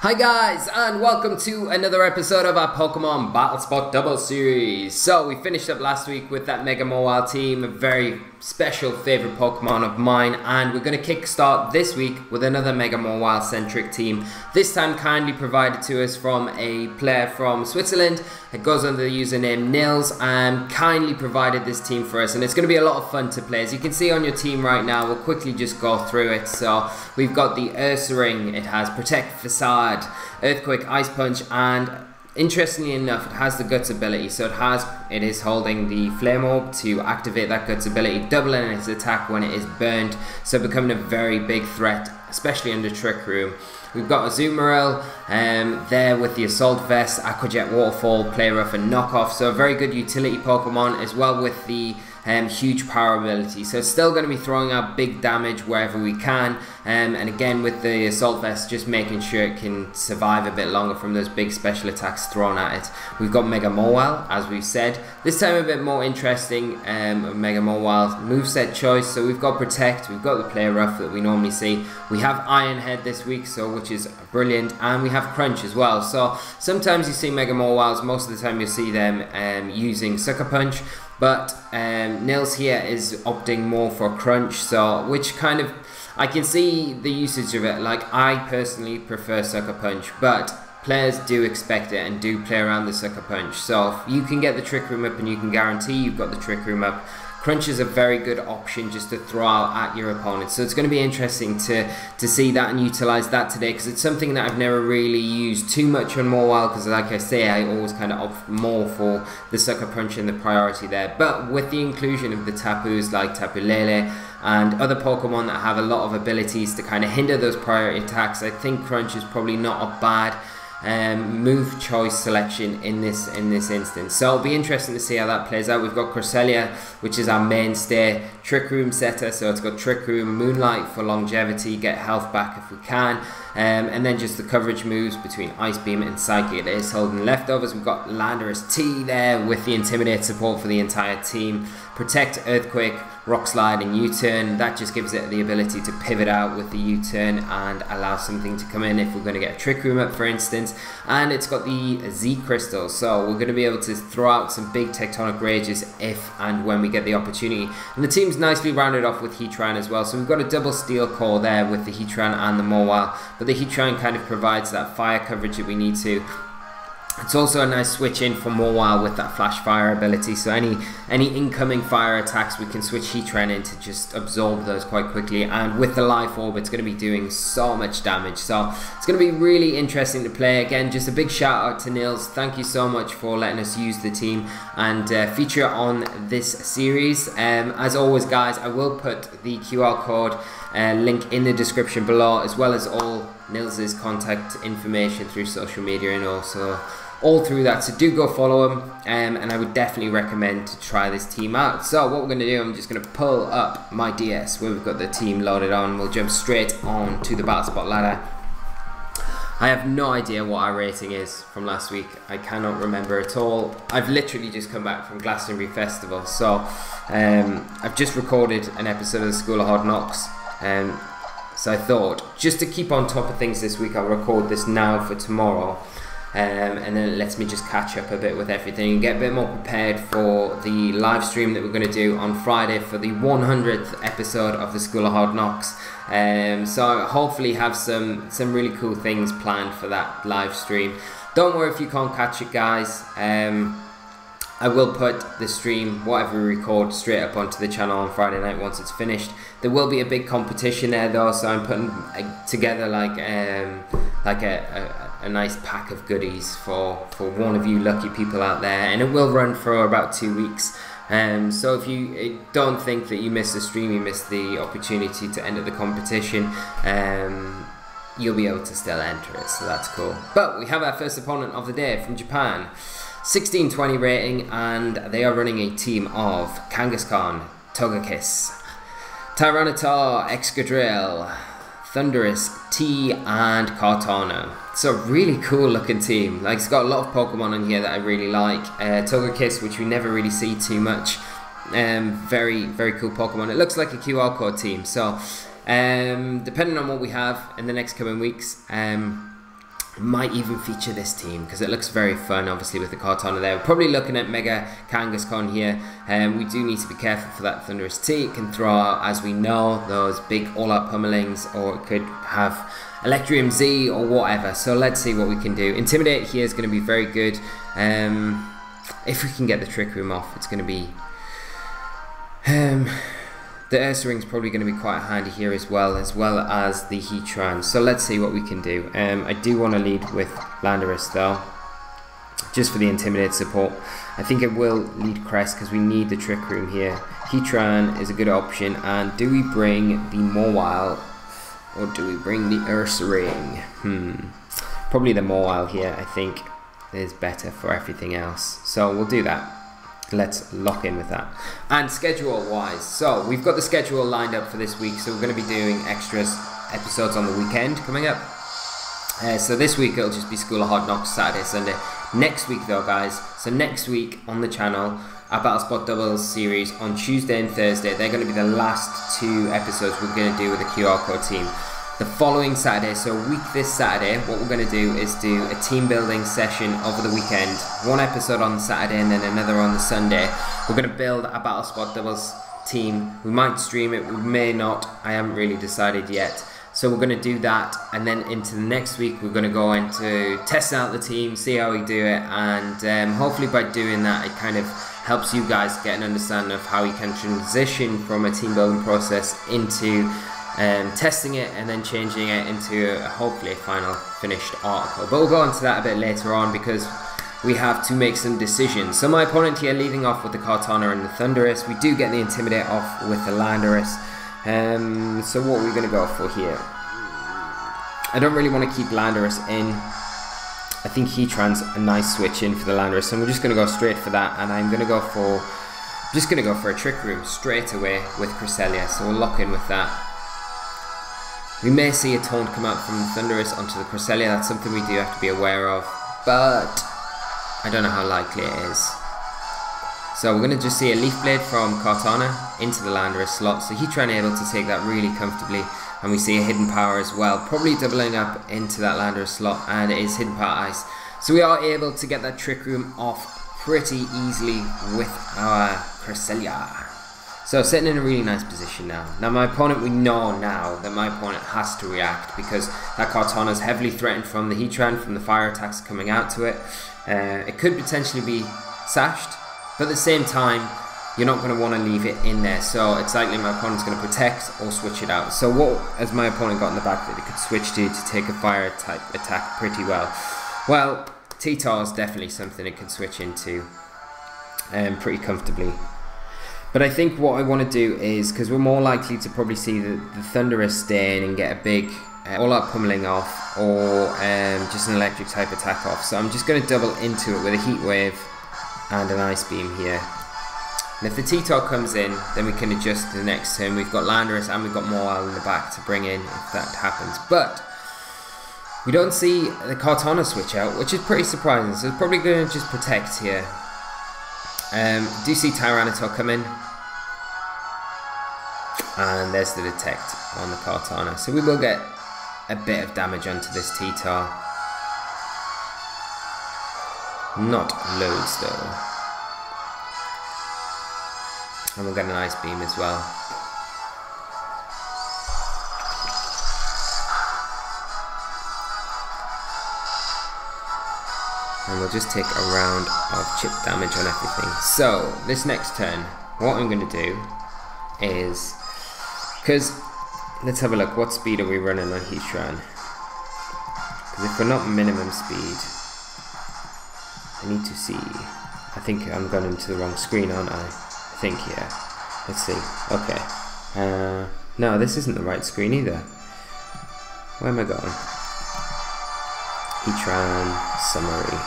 Hi guys, and welcome to another episode of our Pokemon Battle Spot Double Series. So we finished up last week with that Mega Mobile team, a very special favourite Pokemon of mine, and we're going to kickstart this week with another Mega Mobile centric team. This time kindly provided to us from a player from Switzerland. It goes under the username Nils, and kindly provided this team for us, and it's going to be a lot of fun to play. As you can see on your team right now, we'll quickly just go through it. So we've got the Ursaring, it has Protect, Facade, Earthquake, Ice Punch, and interestingly enough, it has the Guts ability. So it is holding the Flame Orb to activate that Guts ability, doubling its attack when it is burned, so becoming a very big threat, especially under Trick Room. We've got Azumarill there with the Assault Vest, Aqua Jet, Waterfall, Play Rough, and Knockoff. So a very good utility Pokemon, as well with the huge power ability. So it's still going to be throwing out big damage wherever we can, and again with the Assault Vest, just making sure it can survive a bit longer from those big special attacks thrown at it. We've got Mega Mobile, as we've said. This time a bit more interesting, Mega Mobile moveset choice. So we've got Protect, we've got the Play Rough that we normally see. We have Iron Head this week, which is brilliant, and we have Crunch as well. So sometimes you see Mega Mobiles, most of the time you see them using Sucker Punch. But Nils here is opting more for Crunch, so which kind of, I can see the usage of it. Like, I personally prefer Sucker Punch, but players do expect it and do play around the Sucker Punch. So if you can get the Trick Room up and you can guarantee you've got the Trick Room up, Crunch is a very good option just to throw out at your opponent. So it's going to be interesting to see that and utilize that today, because it's something that I've never really used too much on Mobile, because like I say, I always kind of opt more for the Sucker Punch and the priority there. But with the inclusion of the Tapus like Tapu Lele and other Pokemon that have a lot of abilities to kind of hinder those priority attacks, I think Crunch is probably not a bad move choice selection in this instance. So it'll be interesting to see how that plays out. We've got Cresselia, which is our mainstay Trick Room setter, so it's got Trick Room, Moonlight for longevity, get health back if we can, and then just the coverage moves between Ice Beam and Psychic. It is holding leftovers. We've got Landorus T there with the Intimidate support for the entire team, Protect, Earthquake, Rock Slide, and U-Turn. That just gives it the ability to pivot out with the U-Turn and allow something to come in if we're going to get a Trick Room up, for instance. And it's got the Z Crystal, so we're going to be able to throw out some big Tectonic Rages if and when we get the opportunity. And the team's nicely rounded off with Heatran as well, so we've got a double Steel Core there with the Heatran and the Mobile, but the Heatran kind of provides that fire coverage that we need to. It's also a nice switch in for Mobile with that Flash Fire ability, so any incoming fire attacks we can switch Heatran in to just absorb those quite quickly, and with the Life Orb it's going to be doing so much damage, so it's going to be really interesting to play. Again, just a big shout out to Nils, thank you so much for letting us use the team and feature on this series. As always guys, I will put the QR code link in the description below, as well as all Nils's contact information through social media and also all through that, so do go follow him, and I would definitely recommend to try this team out. So what we're going to do, I'm just going to pull up my DS where we've got the team loaded on. We'll jump straight on to the Battle Spot ladder. I have no idea what our rating is from last week. I cannot remember at all. I've literally just come back from Glastonbury Festival, so I've just recorded an episode of the School of Hard Knocks, so I thought, just to keep on top of things this week, I'll record this now for tomorrow. And then it lets me just catch up a bit with everything and get a bit more prepared for the live stream that we're going to do on Friday for the 100th episode of the School of Hard Knocks. So hopefully have some really cool things planned for that live stream. Don't worry if you can't catch it guys. I will put the stream, whatever we record, straight up onto the channel on Friday night once it's finished. There will be a big competition there though, so I'm putting together like a nice pack of goodies for one of you lucky people out there, and it will run for about 2 weeks. So if you don't think that you missed the stream, you missed the opportunity to enter the competition, you'll be able to still enter it, so that's cool. But we have our first opponent of the day from Japan, 1620 rating, and they are running a team of Kangaskhan, Togekiss, Tyranitar, Excadrill, Thundurus, T, and Kartana. It's a really cool looking team. Like, it's got a lot of Pokemon on here that I really like. Togekiss, which we never really see too much. Very, very cool Pokemon. It looks like a QR code team. So, depending on what we have in the next coming weeks, Might even feature this team because it looks very fun, obviously, with the Kartana there. We're probably looking at Mega Kangaskhan here. We do need to be careful for that Thundurus T. It can throw out, as we know, those big all-out pummelings, or it could have Electrium Z or whatever. So let's see what we can do. Intimidate here is going to be very good. If we can get the Trick Room off, it's going to be... the Ursaring is probably going to be quite handy here as well as the Heatran. So let's see what we can do. I do want to lead with Landorus though, just for the Intimidate support. I think it will lead Crest because we need the Trick Room here. Heatran is a good option, and do we bring the Mawile or do we bring the Ursaring? Probably the Mawile here, I think, is better for everything else. So we'll do that. Let's lock in with that. And schedule wise, so we've got the schedule lined up for this week, so we're going to be doing extras episodes on the weekend coming up. So this week it'll just be School of Hard Knocks Saturday, Sunday. Next week though, guys, so next week on the channel, our Battle Spot Doubles series on Tuesday and Thursday, they're going to be the last 2 episodes we're going to do with the QR code team. The following Saturday, so a week this Saturday, what we're going to do is do a team building session over the weekend. 1 episode on the Saturday and then another on the Sunday. We're going to build a Battle Spot Doubles team. We might stream it, we may not. I haven't really decided yet. So we're going to do that, and then into the next week we're going to go into testing out the team, see how we do it, and hopefully by doing that it kind of helps you guys get an understanding of how you can transition from a team building process into testing it and then changing it into hopefully a final finished article. But we'll go into that a bit later on because we have to make some decisions. So my opponent here leading off with the Kartana and the Thundurus. We do get the Intimidate off with the Landorus. So what are we going to go for here? I don't really want to keep Landorus in. I think Heatran's a nice switch in for the Landorus, so I'm just going to go straight for that, and I'm going to go for a Trick Room straight away with Cresselia. So we'll lock in with that. We may see a Taunt come out from the Thundurus onto the Cresselia. That's something we do have to be aware of, but I don't know how likely it is. So we're going to just see a Leaf Blade from Kartana into the Landorus slot. So Heatran able to take that really comfortably. And we see a Hidden Power as well, probably doubling up into that Landorus slot, and it is Hidden Power Ice. So we are able to get that Trick Room off pretty easily with our Cresselia. So sitting in a really nice position now. Now my opponent, we know now that my opponent has to react because that Kartana is heavily threatened from the Heatran, from the fire attacks coming out to it. It could potentially be sashed, but at the same time, you're not going to want to leave it in there. So it's likely my opponent's going to protect or switch it out. So what has my opponent got in the back that it could switch to take a fire type attack pretty well? Well, T-Tar is definitely something it can switch into pretty comfortably. But I think what I want to do is, because we're more likely to probably see the Thundurus stay in and get a big all-out pummeling off, or just an electric type attack off. So I'm just going to double into it with a Heat Wave and an Ice Beam here. And if the T-Tar comes in, then we can adjust to the next turn. We've got Landorus and we've got Mawile in the back to bring in if that happens. But we don't see the Kartana switch out, which is pretty surprising. So it's probably going to just protect here. Do you see Tyranitar come in? And there's the detect on the Kartana. So we will get a bit of damage onto this T-Tar. Not loads though. And we'll get an Ice Beam as well. And we'll just take a round of chip damage on everything. So, this next turn, what I'm going to do is... Because, let's have a look, what speed are we running on Heatran? Because if we're not minimum speed, I need to see. I think I'm going into the wrong screen, aren't I? I think, yeah. Let's see. Okay. No, this isn't the right screen either. Where am I going? Heatran summary.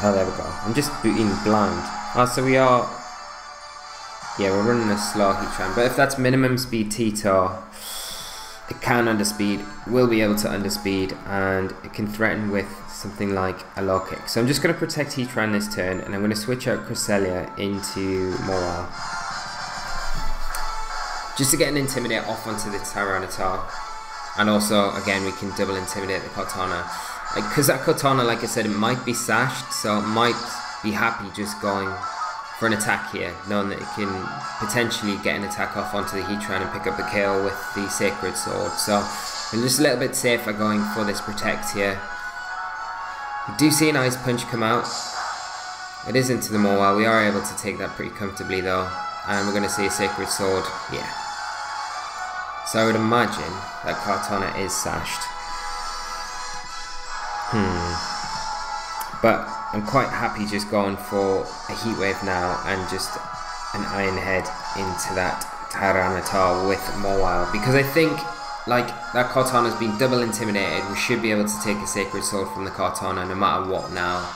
Oh, there we go. I'm just being blind. Oh, so we are... Yeah, we're running a slow Heatran. But if that's minimum speed T-Tar, it can underspeed, will be able to underspeed, and it can threaten with something like a low kick. So I'm just going to protect Heatran this turn, and I'm going to switch out Cresselia into Mawile. Just to get an Intimidate off onto the Tyranitar. And also, again, we can double intimidate the Kartana. Because that Kartana, like I said, it might be sashed, so it might be happy just going for an attack here, knowing that it can potentially get an attack off onto the Heatran and pick up the KO with the Sacred Sword. So we're just a little bit safer going for this Protect here. We do see an Ice Punch come out. It is into the Mawile. We are able to take that pretty comfortably though. And we're going to see a Sacred Sword. Yeah. So I would imagine that Kartana is sashed. But I'm quite happy just going for a Heat Wave now and just an Iron Head into that Tyranitar with Mawile. Because I think, like, that Kartana's been double intimidated. We should be able to take a Sacred Sword from the Kartana no matter what now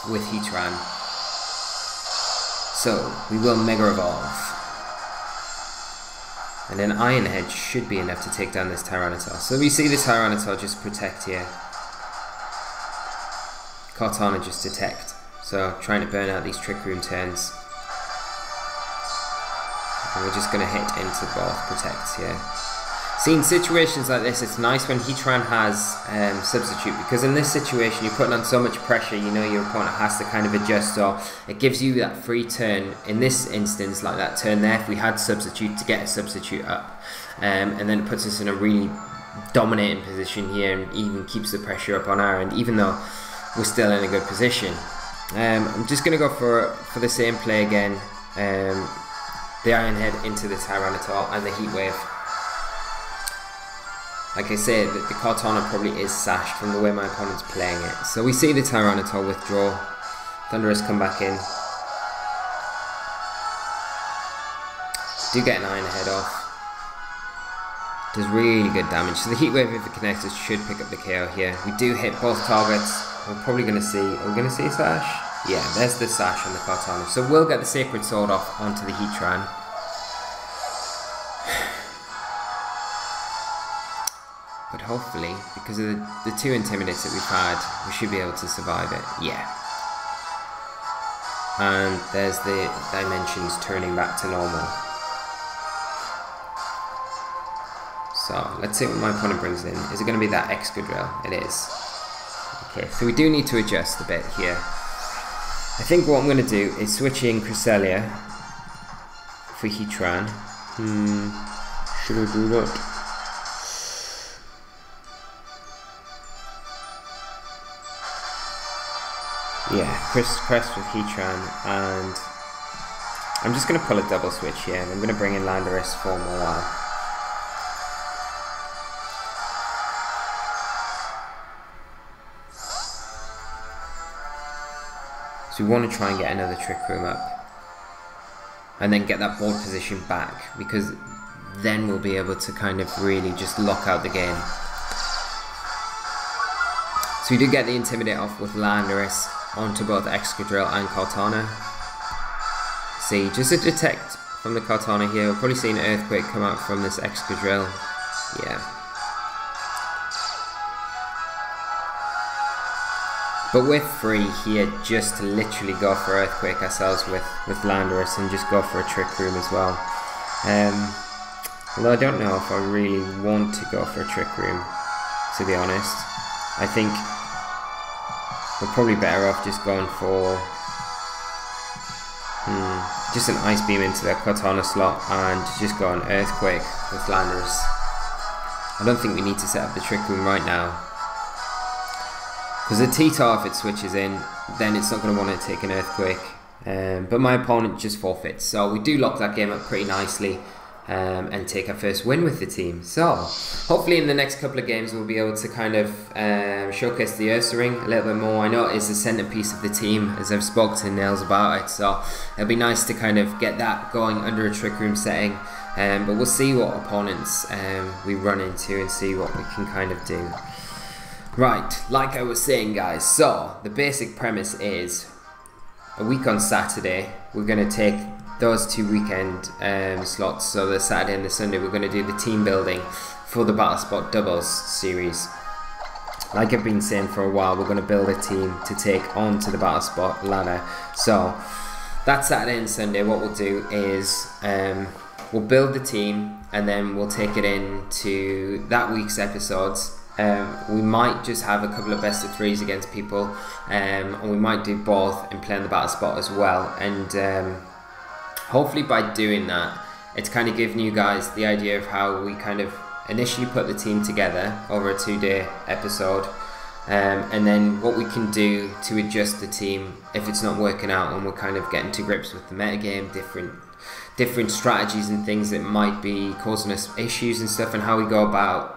with Heatran. So we will Mega Evolve. And then Iron Head should be enough to take down this Tyranitar. So we see the Tyranitar just Protect here. Kartana just Detect. So trying to burn out these Trick Room turns. And we're just going to hit into both Protects here. See, in situations like this, it's nice when Heatran has Substitute, because in this situation you're putting on so much pressure, you know your opponent has to kind of adjust, so it gives you that free turn. In this instance, like that turn there, if we had Substitute, to get a Substitute up. And then it puts us in a really dominating position here and even keeps the pressure up on our end, even though we're still in a good position. I'm just going to go for the same play again. The Iron Head into the Tyranitar and the Heat Wave. Like I said, the Kartana probably is sashed from the way my opponent's playing it. So we see the Tyranitar withdraw. Thundurus come back in. Do get an Iron Head off. Does really good damage. So the Heat Wave, if it connects, it should pick up the KO here. We do hit both targets. We're probably going to see... Are we going to see a sash? Yeah, there's the sash on the Kartana. So we'll get the Sacred Sword off onto the Heatran. But hopefully, because of the two Intimidates that we've had, we should be able to survive it. Yeah. And there's the dimensions turning back to normal. So, let's see what my opponent brings in. Is it going to be that Excadrill? It is. Okay, so we do need to adjust a bit here. I think what I'm going to do is switch in Cresselia for Heatran. Should I do that? Yeah, Crest with Heatran, and I'm just going to pull a double switch here, and I'm going to bring in Landorus for a while. So we want to try and get another Trick Room up, and then get that board position back, because then we'll be able to kind of really just lock out the game. So we do get the Intimidate off with Landorus onto both Excadrill and Kartana. See, just a Detect from the Kartana here. We'll probably see an Earthquake come out from this Excadrill. Yeah. But we're free here just to literally go for Earthquake ourselves with Landorus and just go for a Trick Room as well. Although I don't know if I really want to go for a Trick Room, to be honest. I think we're probably better off just going for just an Ice Beam into the Kartana slot and just go on Earthquake with Landorus. I don't think we need to set up the Trick Room right now, because the T-Tar, if it switches in, then it's not going to want to take an Earthquake. But my opponent just forfeits, so we do lock that game up pretty nicely. And take our first win with the team. So, hopefully in the next couple of games we'll be able to kind of showcase the Ursaring a little bit more. I know it is the centerpiece of the team, as I've spoken to Nils about it, so it'll be nice to kind of get that going under a Trick Room setting. But we'll see what opponents we run into and see what we can kind of do. Right, like I was saying, guys, so the basic premise is a week on Saturday we're going to take those two weekend slots, so the Saturday and the Sunday we're going to do the team building for the Battle Spot Doubles series. Like I've been saying for a while, we're going to build a team to take on to the Battle Spot ladder. So that Saturday and Sunday what we'll do is we'll build the team, and then we'll take it into that week's episodes. We might just have a couple of best of threes against people, and we might do both and play on the battle spot as well. And hopefully by doing that, it's kind of giving you guys the idea of how we kind of initially put the team together over a 2-day episode, and then what we can do to adjust the team if it's not working out, and we're kind of getting to grips with the metagame, different strategies and things that might be causing us issues and stuff, and how we go about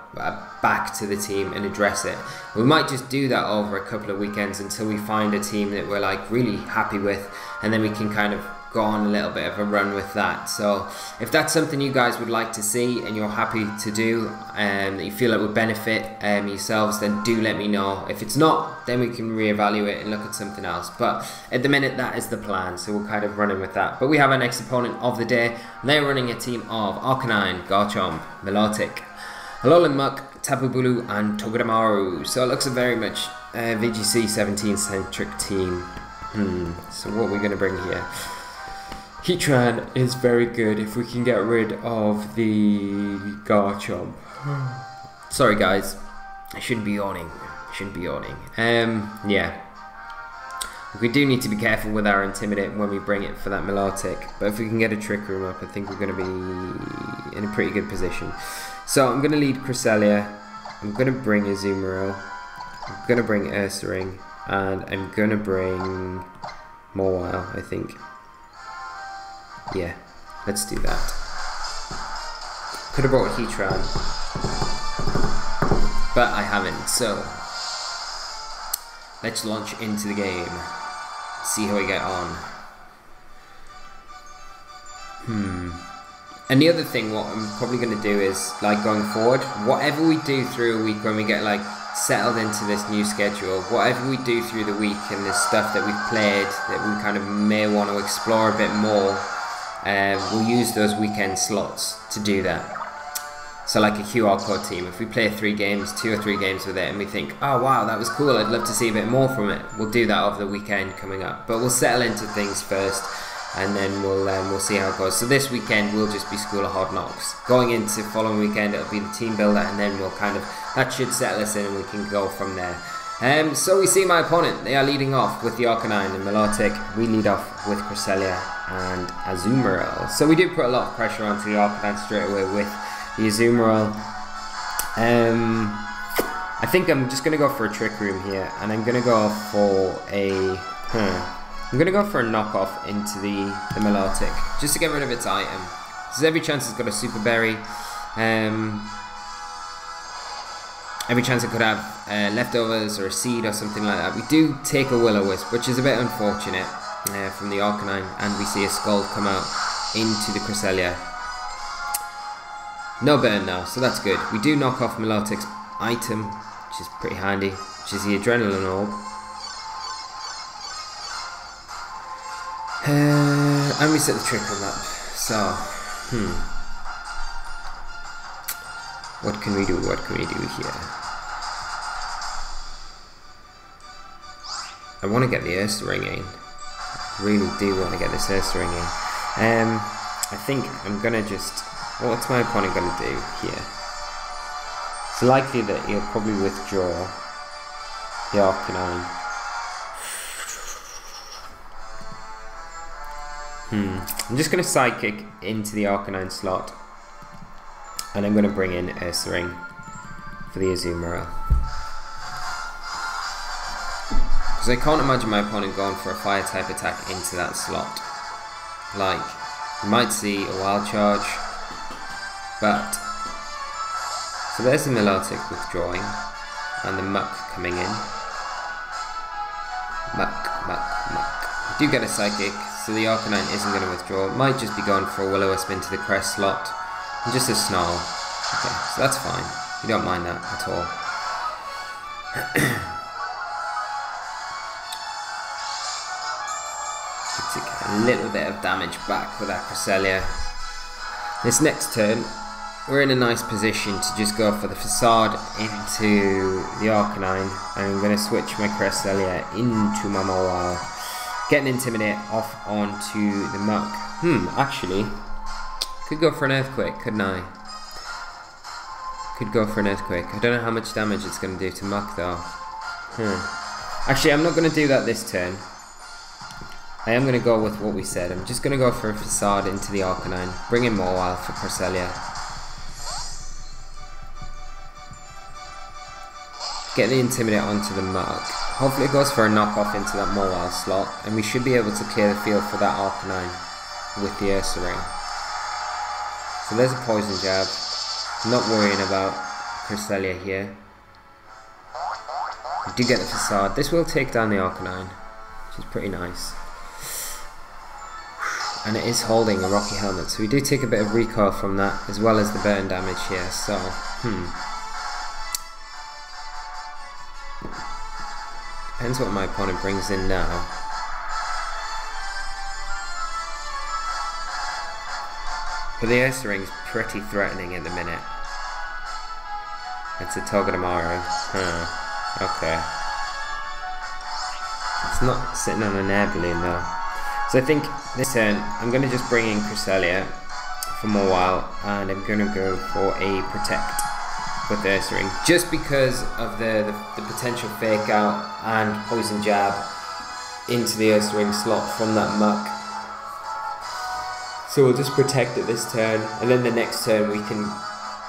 back to the team and address it. We might just do that over a couple of weekends until we find a team that we're like really happy with, and then we can kind of go on a little bit of a run with that. So if that's something you guys would like to see and you're happy to do, and that you feel it would benefit yourselves, then do let me know. If it's not, then we can reevaluate and look at something else. But at the minute, that is the plan, so we're kind of running with that. But we have our next opponent of the day. They're running a team of Arcanine, Garchomp, Milotic, Alolan Muk, Tapu Bulu, and Togedemaru. So it looks a very much VGC 17 centric team. So what are we going to bring here? Heatran is very good if we can get rid of the Garchomp. Sorry guys, I shouldn't be yawning. Yeah. We do need to be careful with our Intimidate when we bring it for that Milotic, but if we can get a Trick Room up, I think we're going to be in a pretty good position. So I'm going to lead Cresselia, I'm going to bring Azumarill, I'm going to bring Ursaring, and I'm going to bring Mawile, I think. Yeah, let's do that. Could have brought Heatran, but I haven't, so let's launch into the game. See how we get on. And the other thing, what I'm probably going to do is, like, going forward, whatever we do through a week when we get like settled into this new schedule, whatever we do through the week and this stuff that we've played that we kind of may want to explore a bit more, we'll use those weekend slots to do that. So like a QR code team, if we play 2 or 3 games with it and we think, oh wow, that was cool, I'd love to see a bit more from it, we'll do that over the weekend coming up. But we'll settle into things first, and then we'll see how it goes. So this weekend will just be School of Hard Knocks. Going into following weekend, it'll be the team builder, and then we'll kind of, that should settle us in and we can go from there. So we see my opponent, they are leading off with the Arcanine and Milotic. We lead off with Cresselia and Azumarill. So we do put a lot of pressure onto the Arcanine straight away with the Azumarill. I think I'm just going to go for a Trick Room here, and I'm going to go for a knockoff into the Milotic, just to get rid of its item. There's every chance it's got a Super Berry. Every chance it could have leftovers or a seed or something like that. We do take a Will-O-Wisp, which is a bit unfortunate from the Arcanine, and we see a Skull come out into the Cresselia. No burn now, so that's good. We do knock off Milotic's item, which is pretty handy, which is the Adrenaline Orb. And we set the Trick Room up. So, what can we do? What can we do here? I want to get the Ursaring in. Really do want to get this Ursaring in. I think I'm gonna just. What's my opponent gonna do here? It's likely that he'll probably withdraw the Arcanine. I'm just gonna Psychic into the Arcanine slot, and I'm gonna bring in Ursaring for the Azumarill. Because I can't imagine my opponent going for a Fire type attack into that slot. Like, you might see a Wild Charge, but so there's the Milotic withdrawing, and the Muk coming in. Muk. We do get a Psychic, so the Arcanine isn't going to withdraw. It might just be going for a Will-O-Wisp into the Crest slot, and just a Snarl. Okay, so that's fine. You don't mind that at all. Take a little bit of damage back with that Cresselia. This next turn, we're in a nice position to just go for the Facade into the Arcanine, and I'm going to switch my Cresselia into my Mawile. Get an Intimidate off onto the Muk. Actually, Could go for an Earthquake, couldn't I? Could go for an Earthquake. I don't know how much damage it's going to do to Muk though. Actually, I'm not going to do that this turn. I am going to go with what we said. I'm just going to go for a Facade into the Arcanine. Bring in Mawile for Cresselia. Get the Intimidate onto the Muk. Hopefully it goes for a knockoff into that Mawile slot. And we should be able to clear the field for that Arcanine with the Ursaring. So there's a Poison Jab. Not worrying about Cresselia here. We do get the Facade. This will take down the Arcanine, which is pretty nice. And it is holding a Rocky Helmet, so we do take a bit of recoil from that, as well as the burn damage here, so, Depends what my opponent brings in now. But the Ursaring's pretty threatening at the minute. It's a Togedemaru. Okay. It's not sitting on an air balloon though. So I think this turn I'm going to just bring in Cresselia for a while, and I'm going to go for a Protect with the Ursaring, just because of the potential Fake Out and Poison Jab into the Ursaring slot from that Muk. So we'll just Protect it this turn, and then the next turn we can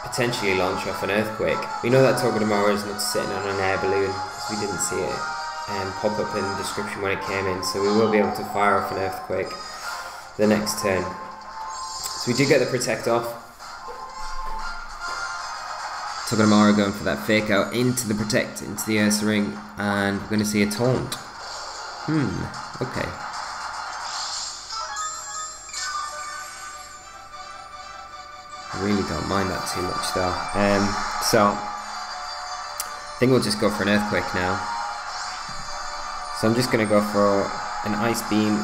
potentially launch off an Earthquake. We know that Togedemaru is not sitting on an air balloon, because we didn't see it pop up in the description when it came in, so we will be able to fire off an Earthquake the next turn. So we do get the Protect off. Togedemaru going for that Fake Out into the Protect, into the Ursaring, and we're going to see a Taunt. Okay. I really don't mind that too much though. So I think we'll just go for an Earthquake now. So I'm just going to go for an Ice Beam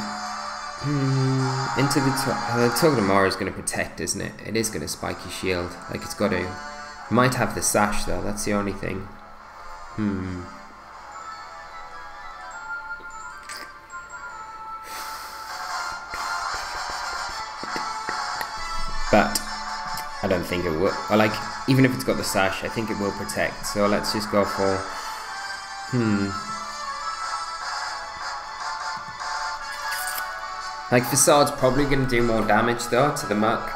into the Togedemaru is going to Protect, isn't it? It is going to Spiky Shield, like it's got to. Might have the Sash though, that's the only thing. But I don't think it will. Or like, even if it's got the Sash, I think it will Protect. So let's just go for like Facade's probably going to do more damage though to the Muk,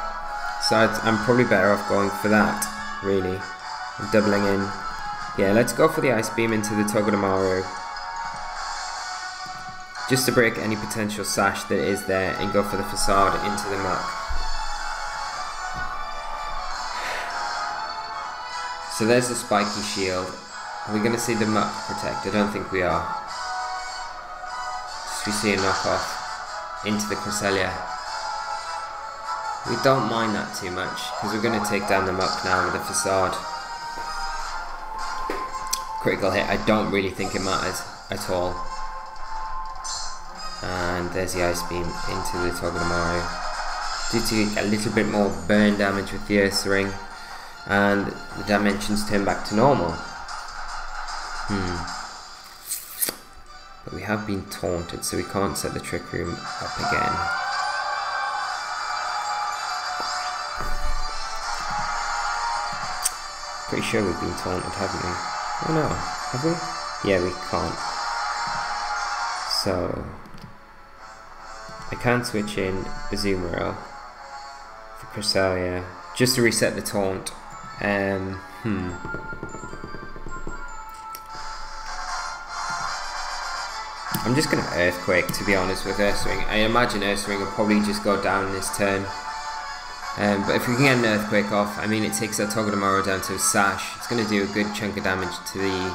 so I'm probably better off going for that, really. I'm doubling in. Yeah, let's go for the Ice Beam into the Togedemaru, just to break any potential Sash that is there, and go for the Facade into the Muk. So there's the Spiky Shield. Are we going to see the Muk Protect? I don't think we are. Just we see a knockoff into the Cresselia. We don't mind that too much, because we're going to take down the Muk now with a Facade. Critical hit, I don't really think it matters at all. And there's the Ice Beam into the Togedemaru. Do take a little bit more burn damage with the Ursaring, and the dimensions turn back to normal. But we have been taunted, so we can't set the Trick Room up again. Pretty sure we've been taunted, haven't we? Oh no, have we? Yeah, we can't. So I can switch in Azumarill for Cresselia, just to reset the taunt. I'm just going to Earthquake, to be honest, with Ursaring. I imagine Ursaring will probably just go down this turn. But if we can get an Earthquake off, I mean, it takes that Togedemaru down to a Sash. It's going to do a good chunk of damage to the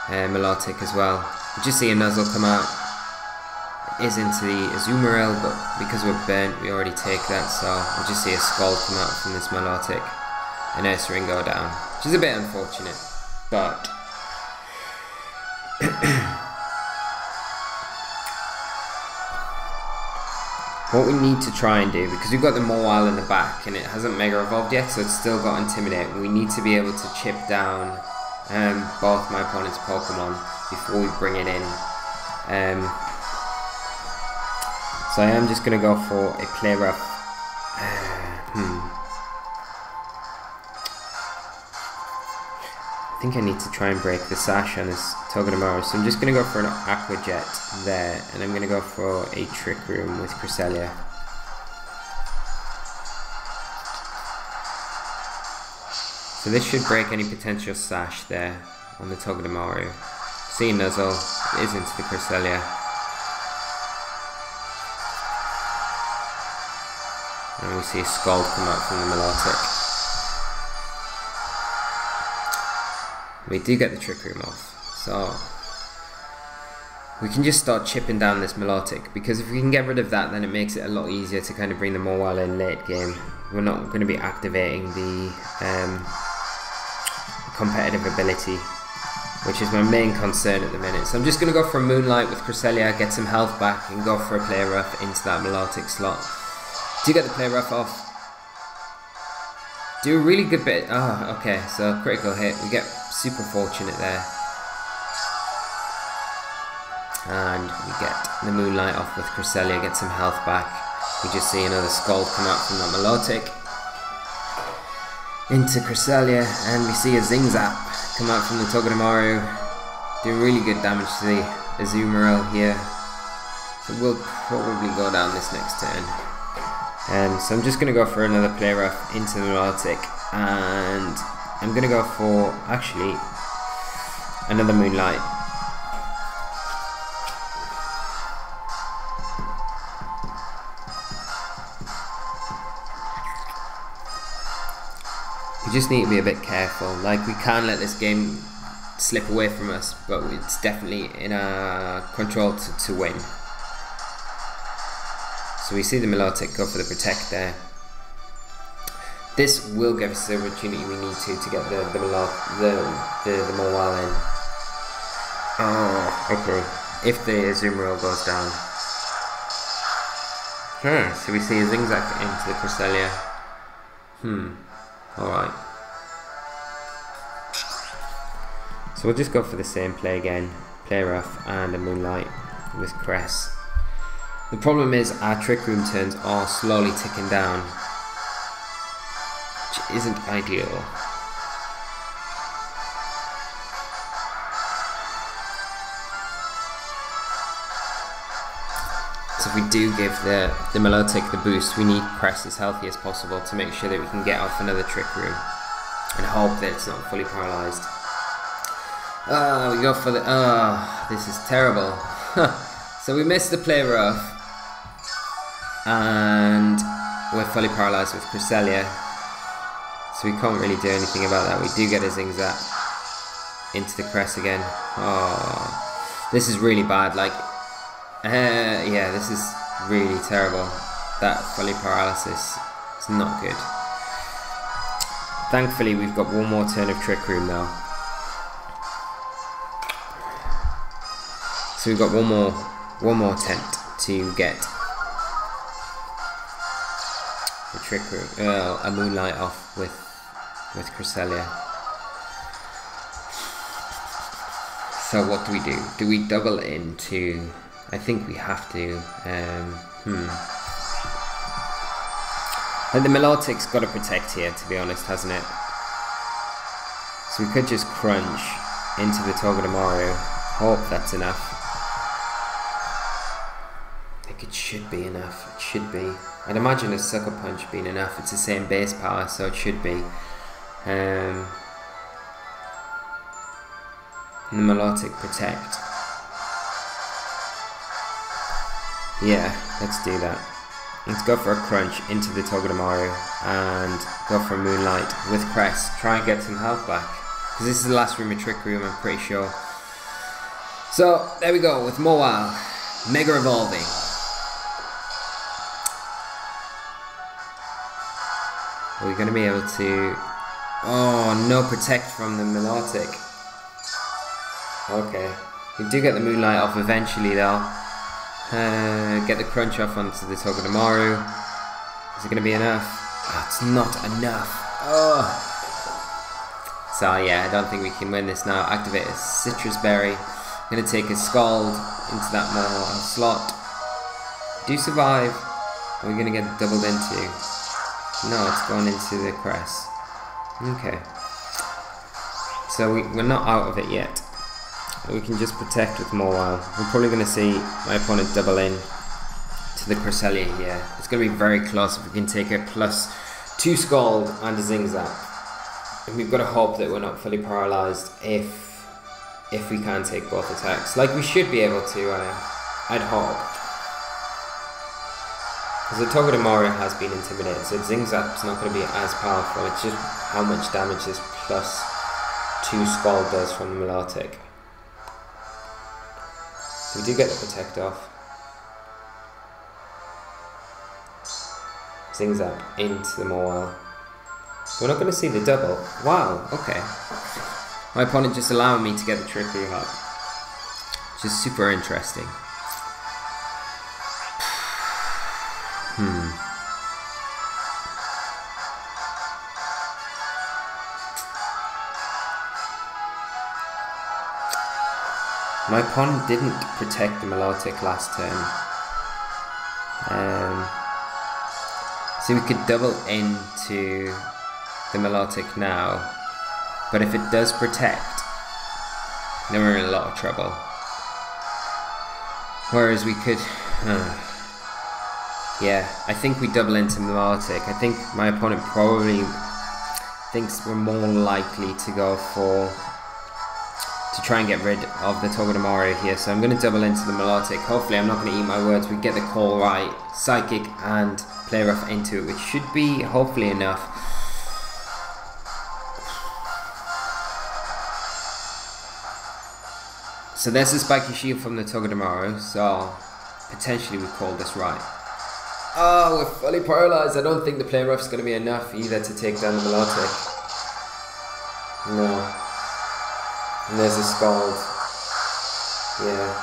Milotic as well. We just see a Nuzzle come out. It is into the Azumarill, but because we're burnt, we already take that, so we'll just see a Scald come out from this Milotic and Ursaring go down, which is a bit unfortunate, but what we need to try and do, because we've got the Mawile in the back and it hasn't Mega Evolved yet, so it's still got Intimidate, we need to be able to chip down both my opponent's Pokemon before we bring it in. So I am just going to go for a Play Rough. I think I need to try and break the sash on this Togedemaru, so I'm just going to go for an Aqua Jet there, and I'm going to go for a Trick Room with Cresselia. So this should break any potential sash there on the Togedemaru. See Nuzzle is into the Cresselia. And we see a Scald come out from the Milotic. We do get the Trick Room off, so we can just start chipping down this Milotic, because if we can get rid of that, then it makes it a lot easier to kind of bring the Mawile in late game. We're not going to be activating the competitive ability, which is my main concern at the minute. So I'm just going to go for a Moonlight with Cresselia, get some health back, and go for a Play Rough into that Milotic slot. Do get the Play Rough off. Do a really good bit. Oh, okay, so critical hit. We get super fortunate there. And we get the Moonlight off with Cresselia, get some health back. We just see another Scald come out from that Milotic into Cresselia, and we see a Zingzap come out from the Togedemaru, doing really good damage to the Azumarill here. So we'll probably go down this next turn. So I'm just going to go for another Play Rough into the Milotic, and I'm going to go for, actually, another Moonlight. We just need to be a bit careful. Like, we can't let this game slip away from us, but it's definitely in our control to win. So we see the Milotic go for the Protect there. This will give us the opportunity we need to get the Mawile in. Oh, okay. If the Azumarill goes down. So we see a Zingzak into the Cresselia. Alright. So we'll just go for the same play again. Play Rough and a Moonlight with Cress. The problem is our Trick Room turns are slowly ticking down, which isn't ideal. So if we do give the Milotic the boost, we need Cress as healthy as possible to make sure that we can get off another Trick Room and hope that it's not fully paralysed. We go for the... this is terrible. So we missed the Play Rough, and we're fully paralysed with Cresselia, so we can't really do anything about that. We do get a Zingzap into the Cress again. Oh, this is really bad. Like, yeah, this is really terrible. That fully paralysis is not good. Thankfully, we've got one more turn of Trick Room though. So we've got one more attempt to get the Trick Room, a Moonlight off with Cresselia. So what do? Do we double into? I think we have to. And the Milotic's got to Protect here, to be honest, hasn't it? So we could just crunch into the Togedemaru. Hope that's enough. It should be enough. It should be. I'd imagine a Sucker Punch being enough. It's the same base power, so it should be. And the Milotic Protect. Yeah, let's do that. Let's go for a crunch into the Togedemaru and go for a Moonlight with Cress. Try and get some health back, because this is the last room of Trick Room, I'm pretty sure. So there we go with Mawile Mega Evolving. Are we going to be able to... Oh, no Protect from the Milotic. Okay. We do get the Moonlight off eventually though. Get the crunch off onto the Togedemaru. Is it going to be enough? Oh, it's not enough. Oh. So yeah, I don't think we can win this now. Activate a Citrus Berry. I'm going to take a Scald into that slot. Do survive. Are we going to get doubled into? No, it's gone into the crest. Okay. So we're not out of it yet. We can just protect with Mawile. We're probably going to see my opponent double in to the Cresselia here. It's going to be very close if we can take a +2 Scald and a Zingzap. And we've got to hope that we're not fully paralysed if we can take both attacks. Like we should be able to, I'd hope. Because the Togedemaru has been intimidated, so Zingzap's not going to be as powerful. It's just how much damage this +2 Scald does from the Melodic. So we do get the Protect off. Zingzap into the Mawile. We're not going to see the double. Wow, okay. My opponent just allowing me to get the Trickery Hop. Which is super interesting. My opponent didn't protect the Melodic last turn. So we could double into the Melodic now. But if it does protect, then we're in a lot of trouble. Whereas we could... yeah, I think we double into Melodic. I think my opponent probably thinks we're more likely to go for... to try and get rid of the Togedemaru here. So I'm going to double into the Melodic. Hopefully I'm not going to eat my words. We get the call right. Psychic and Play Rough into it, which should be hopefully enough. So there's the Spiky Shield from the Togedemaru, so potentially we called this right. Oh, we're fully paralysed. I don't think the Play Rough is going to be enough either to take down the Melodic. No. And there's a Scald. Yeah.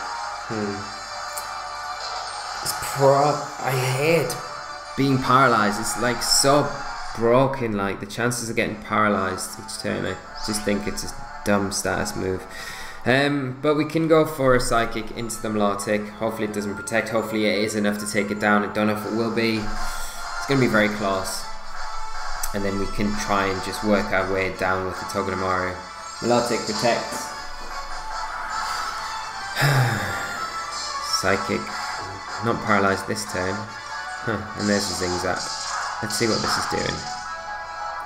I hate being paralysed. It's like so broken, like the chances of getting paralysed each turn. I just think it's a dumb status move. But we can go for a Psychic into the Melodic. Hopefully it doesn't protect. Hopefully it is enough to take it down. I don't know if it will be. It's going to be very close. And then we can try and just work our way down with the Togedemaru. Melodic protects. Psychic. Not paralysed this turn. And there's the Zingzap. Let's see what this is doing.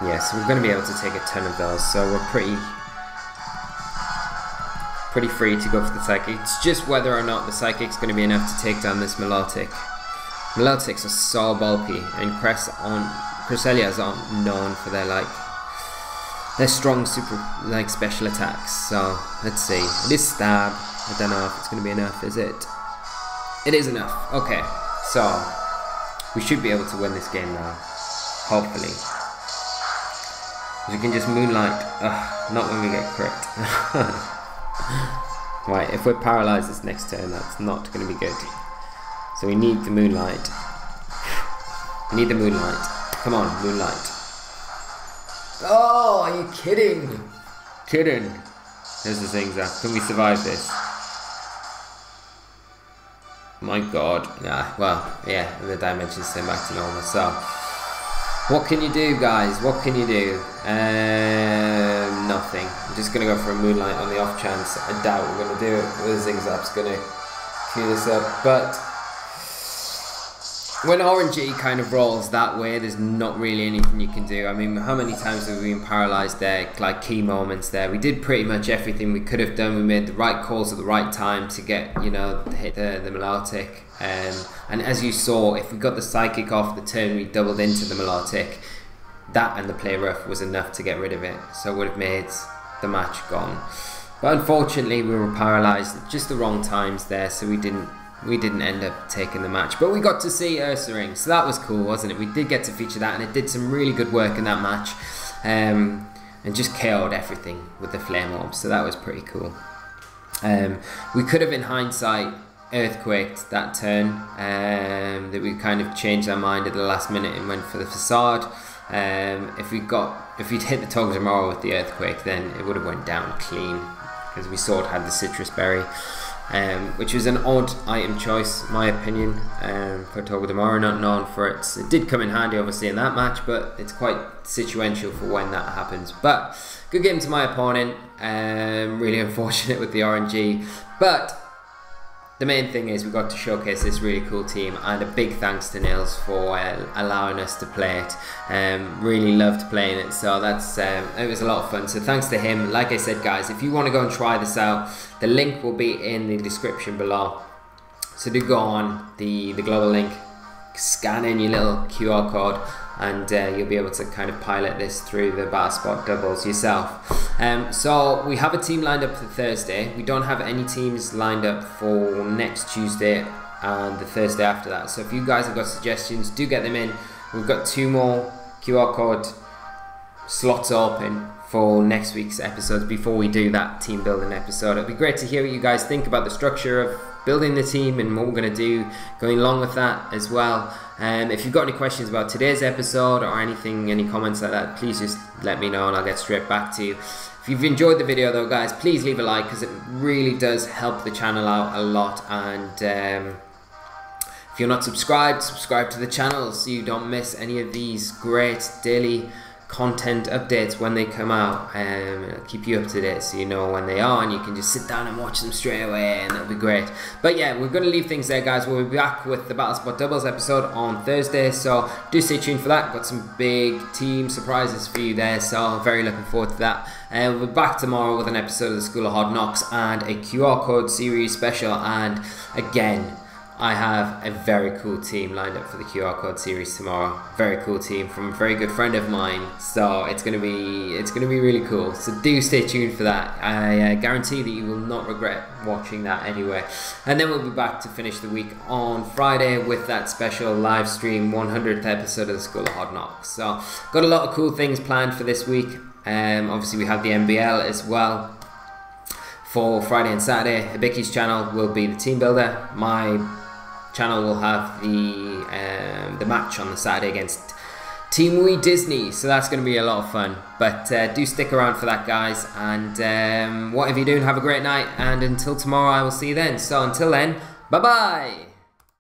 Yeah, so we're going to be able to take a ton of those. So we're pretty free to go for the Psychic. It's just whether or not the Psychic's going to be enough to take down this Melodic. Melodics are so bulky, and Cresselias aren't known for their strong super special attacks. So let's see. It is Stab. I don't know if it's going to be enough. Is it? It is enough. Okay, so we should be able to win this game now. Hopefully. We can just Moonlight. Not when we get crit. Right, if we're paralysed this next turn, that's not going to be good. So we need the Moonlight. We need the Moonlight. Come on, Moonlight. Oh, are you kidding? Kidding. There's the Zingzap. Can we survive this? My god. Nah, well, yeah, the dimensions turn back to normal. So, what can you do, guys? What can you do? Nothing. I'm just going to go for a Moonlight on the off chance. I doubt we're going to do it. The Zingzap's going to clean this up. But when RNG kind of rolls that way, there's not really anything you can do. I mean, how many times have we been paralysed there? Like key moments there. We did pretty much everything we could have done. We made the right calls at the right time to get, you know, hit the Melodic. And as you saw, if we got the Psychic off the turn we doubled into the Melodic, that and the Play Rough was enough to get rid of it. So it would have made the match gone. But unfortunately we were paralysed at just the wrong times there, so we didn't end up taking the match. But we got to see Ursaring, so that was cool, wasn't it? We did get to feature that, and it did some really good work in that match. And just KO'd everything with the Flame Orb, so that was pretty cool. We could have, in hindsight, Earthquaked that turn, that we kind of changed our mind at the last minute and went for the Facade. If we'd hit the Togedemaru with the Earthquake, then it would have went down clean, because we saw it had the Citrus Berry. which was an odd item choice, in my opinion, for Togedemaru. Not known for it. It did come in handy, obviously, in that match, but it's quite situational for when that happens. But good game to my opponent. Really unfortunate with the RNG, but the main thing is we got to showcase this really cool team, and a big thanks to Nils for allowing us to play it. Really loved playing it, so that's it was a lot of fun. So thanks to him. Like I said, guys, if you want to go and try this out, the link will be in the description below. So do go on the global link, scan in your little QR code, and you'll be able to kind of pilot this through the Battle Spot doubles yourself. So we have a team lined up for Thursday. We don't have any teams lined up for next Tuesday and the Thursday after that. So if you guys have got suggestions, do get them in. We've got 2 more QR code slots open for next week's episodes before we do that team building episode. It'd be great to hear what you guys think about the structure of building the team and what we're going to do going along with that as well. If you've got any questions about today's episode or anything, any comments like that, please just let me know and I'll get straight back to you. If you've enjoyed the video though, guys, please leave a like, because it really does help the channel out a lot. And if you're not subscribed, subscribe to the channel so you don't miss any of these great daily content updates when they come out. It'll keep you up to date so you know when they are, and you can just sit down and watch them straight away, and that'll be great. But yeah, we're going to leave things there, guys. We'll be back with the Battle Spot doubles episode on Thursday, so do stay tuned for that. Got some big team surprises for you there, so I'm very looking forward to that. We'll be back tomorrow with an episode of the School of Hard Knocks and a QR code series special. And again, I have a very cool team lined up for the QR code series tomorrow. Very cool team from a very good friend of mine. So it's gonna be really cool. So do stay tuned for that. I guarantee that you will not regret watching that anyway. And then we'll be back to finish the week on Friday with that special live stream 100th episode of the School of Hard Knocks. So got a lot of cool things planned for this week. Obviously we have the MBL as well for Friday and Saturday. Hibiki's channel will be the team builder. My channel will have the match on the Saturday against Team Wee Disney, so that's going to be a lot of fun. But do stick around for that, guys, and whatever you're doing, have a great night, and until tomorrow I will see you then. So until then, bye bye.